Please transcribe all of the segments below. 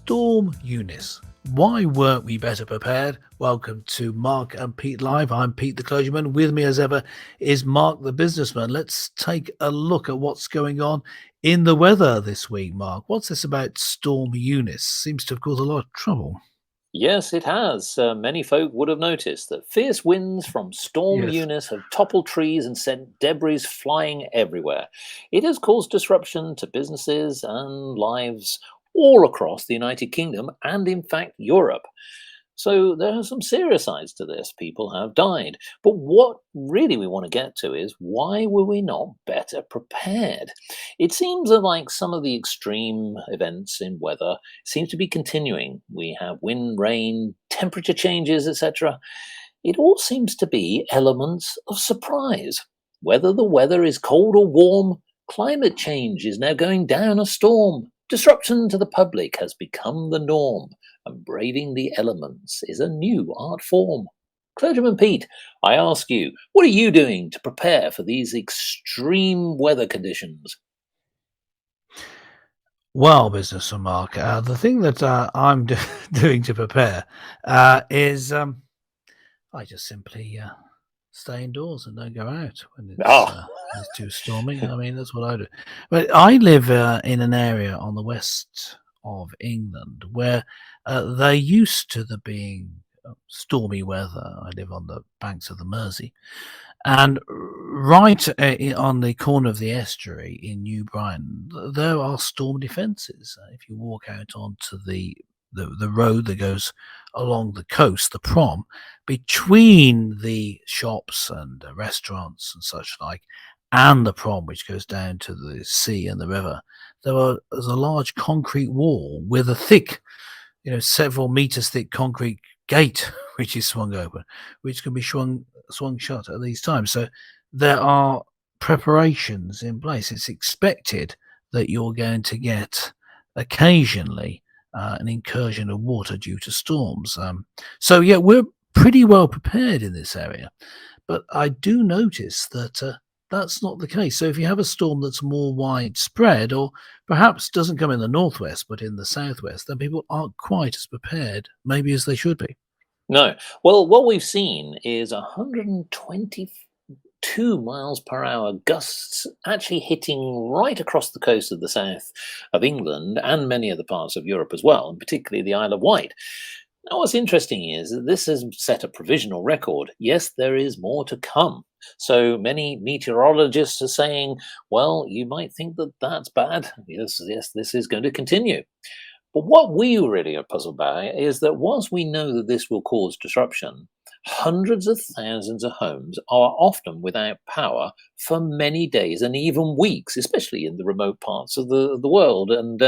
Storm Eunice. Why weren't we better prepared? Welcome to Mark and Pete Live. I'm Pete the clergyman. With me as ever is Mark the businessman. Let's take a look at what's going on in the weather this week, Mark. What's this about Storm Eunice? Seems to have caused a lot of trouble. Yes, it has. Many folk would have noticed that fierce winds from Storm Yes. Eunice have toppled trees and sent debris flying everywhere. It has caused disruption to businesses and lives all across the United Kingdom and, in fact, Europe. So there are some serious sides to this. People have died. But what really we want to get to is why were we not better prepared? It seems that like some of the extreme events in weather seem to be continuing. We have wind, rain, temperature changes, etc. It all seems to be elements of surprise. Whether the weather is cold or warm, climate change is now going down a storm. Disruption to the public has become the norm, and braving the elements is a new art form. Clergyman Pete, I ask you, what are you doing to prepare for these extreme weather conditions? Well, businessman Mark, the thing that I'm doing to prepare is I just simply stay indoors and don't go out Ah, when it's too stormy. I mean, that's what I do. But I live in an area on the west of England where they're used to there being stormy weather. I live on the banks of the Mersey, and right on the corner of the estuary in New Brighton, there are storm defences. If you walk out onto the road that goes along the coast, the prom, between the shops and restaurants and such like, and the prom, which goes down to the sea and the river, there's a large concrete wall with a thick, several meters thick concrete gate, which is swung open, which can be swung shut at these times. So there are preparations in place. It's expected that you're going to get occasionally an incursion of water due to storms. So yeah, we're pretty well prepared in this area, but I do notice that that's not the case. So if you have a storm that's more widespread, or perhaps doesn't come in the northwest but in the southwest, then people aren't quite as prepared, maybe, as they should be. no. Well, what we've seen is 122 miles per hour gusts actually hitting right across the coast of the south of England and many other parts of Europe as well, and particularly the Isle of Wight. Now, what's interesting is that this has set a provisional record. Yes, there is more to come. So many meteorologists are saying, well, you might think that that's bad. Yes, this is going to continue. But what we really are puzzled by is that whilst we know that this will cause disruption, hundreds of thousands of homes are often without power for many days and even weeks, especially in the remote parts of the world. And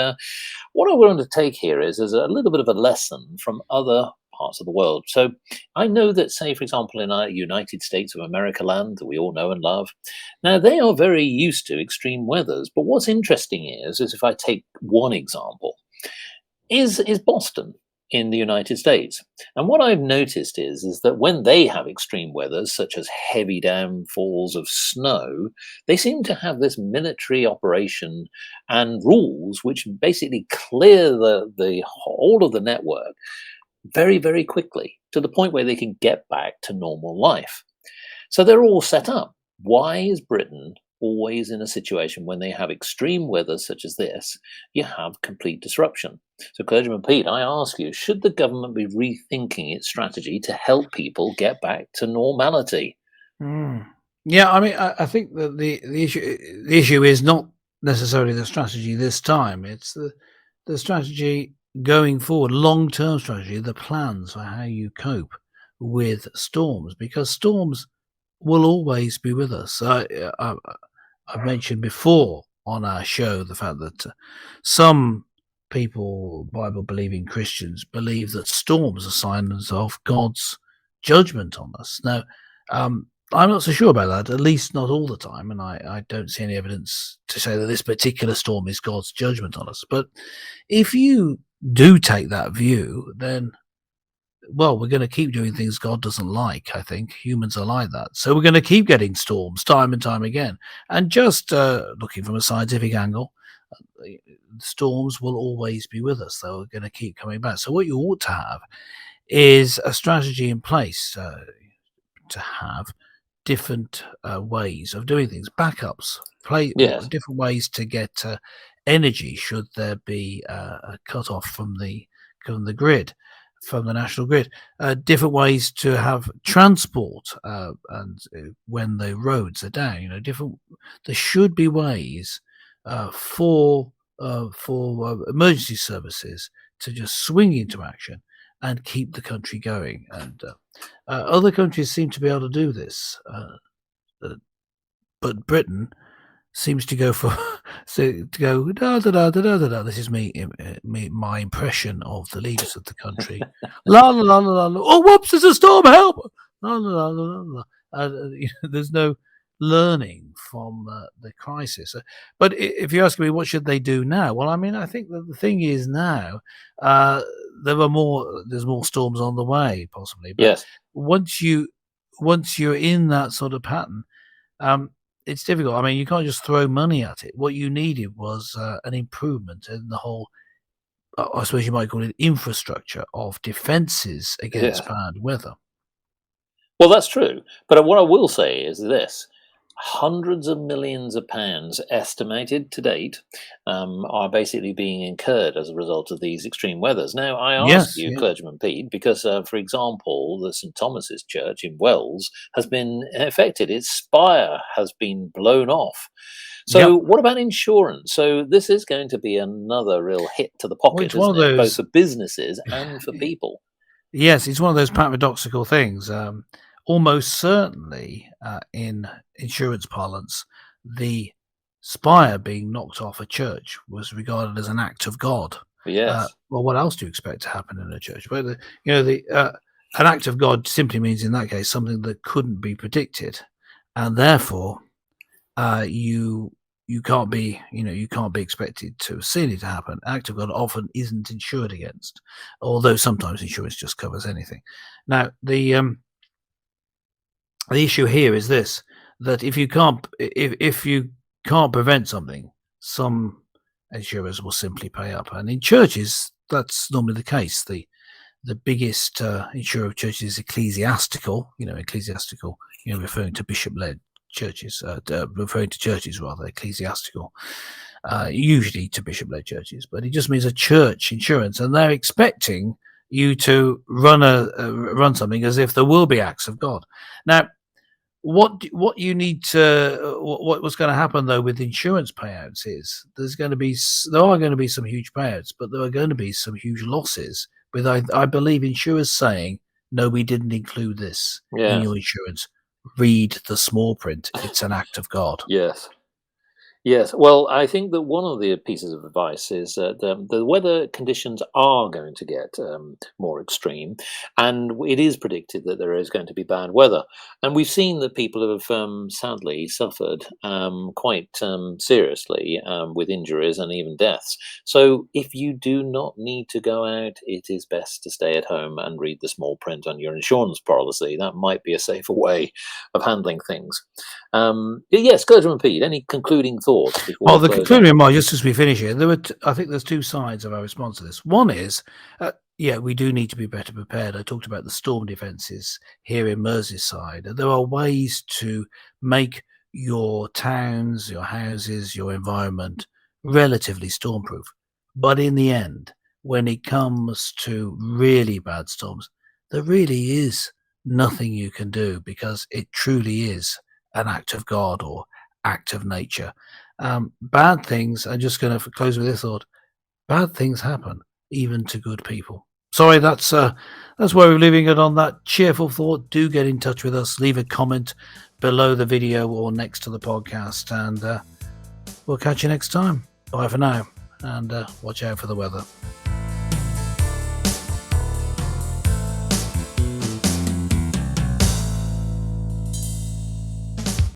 what I want to take here is a little bit of a lesson from other parts of the world. So I know that, say, for example, in our United States of America land that we all know and love, now they are very used to extreme weathers. But what's interesting is if I take one example, is Boston in the United States. And what I've noticed is that when they have extreme weathers, such as heavy downfalls of snow, they seem to have this military operation and rules which basically clear the whole of the network very, very quickly to the point where they can get back to normal life. So they're all set up. Why is Britain always in a situation when they have extreme weather such as this, you have complete disruption? So, Clergyman Pete, I ask you, should the government be rethinking its strategy to help people get back to normality? Mm. Yeah, I mean, I think that the issue is not necessarily the strategy this time. It's the strategy going forward, long term strategy, the plans for how you cope with storms, because storms will always be with us. I've mentioned before on our show the fact that some people, Bible believing Christians, believe that storms are signs of God's judgment on us. Now, I'm not so sure about that, at least not all the time, and I don't see any evidence to say that this particular storm is God's judgment on us. But if you do take that view, then, well, we're going to keep doing things God doesn't like, I think. Humans are like that. So we're going to keep getting storms time and time again. And just looking from a scientific angle, storms will always be with us. They're going to keep coming back. So what you ought to have is a strategy in place to have different ways of doing things, backups, Yes. different ways to get energy should there be a cut off from the grid, from the national grid. Different ways to have transport, and when the roads are down, there should be ways for emergency services to just swing into action and keep the country going. And other countries seem to be able to do this, but Britain seems to go for to go da da da da da da da. This is my impression of the leaders of the country. La la la la la. Oh, whoops! There's a storm. Help! La la la la la. There's no learning from the crisis. But if you ask me, what should they do now? Well, I mean, I think that the thing is now there's more storms on the way, possibly. But Yes. once you're in that sort of pattern, it's difficult. I mean, you can't just throw money at it. What you needed was an improvement in the whole, I suppose you might call it, infrastructure of defences against Yes. bad weather. Well, that's true. But what I will say is this: hundreds of millions of pounds estimated to date are basically being incurred as a result of these extreme weathers. Now, I ask Yes, you, yeah, Clergyman Pete, because, for example, the St Thomas's Church in Wells has been affected. Its spire has been blown off. So, yep. what about insurance? So, this is going to be another real hit to the Well, pocket, it's one isn't of it? Both those. for businesses and for people. Yes, it's one of those paradoxical things. Almost certainly, in insurance parlance, the spire being knocked off a church was regarded as an act of God. Yes. Well, what else do you expect to happen in a church? But an act of God simply means, in that case, something that couldn't be predicted, and therefore, you can't be expected to have seen it to happen. Act of God often isn't insured against, although sometimes insurance just covers anything. Now, the issue here is this: that if you can't prevent something, some insurers will simply pay up, and in churches that's normally the case. The biggest insurer of churches is ecclesiastical. Ecclesiastical. Referring to bishop-led churches, referring to churches rather, ecclesiastical. Usually to bishop-led churches, but it just means a church insurance, and they're expecting you to run something as if there will be acts of God. Now, what's going to happen though with insurance payouts is there are going to be some huge payouts, but there are going to be some huge losses. With I believe insurers saying, no, we didn't include this in Yes. your insurance. Read the small print. It's an act of God. Yes. Yes, well, I think that one of the pieces of advice is that the weather conditions are going to get more extreme, and it is predicted that there is going to be bad weather. And we've seen that people have sadly suffered quite seriously with injuries and even deaths. So, if you do not need to go out, it is best to stay at home and read the small print on your insurance policy. That might be a safer way of handling things. Yes, Clergyman Pete, any concluding thoughts before Well, we the close out? concluding remark, just as we finish here, I think there's two sides of our response to this. One is, yeah, we do need to be better prepared. I talked about the storm defences here in Merseyside. There are ways to make your towns, your houses, your environment relatively stormproof. But in the end, when it comes to really bad storms, there really is nothing you can do, because it truly is an act of God or act of nature. Bad things, I'm just going to close with this thought: bad things happen even to good people. Sorry, that's where we're leaving it on that cheerful thought. Do get in touch with us. Leave a comment below the video or next to the podcast, and we'll catch you next time. Bye for now, and watch out for the weather.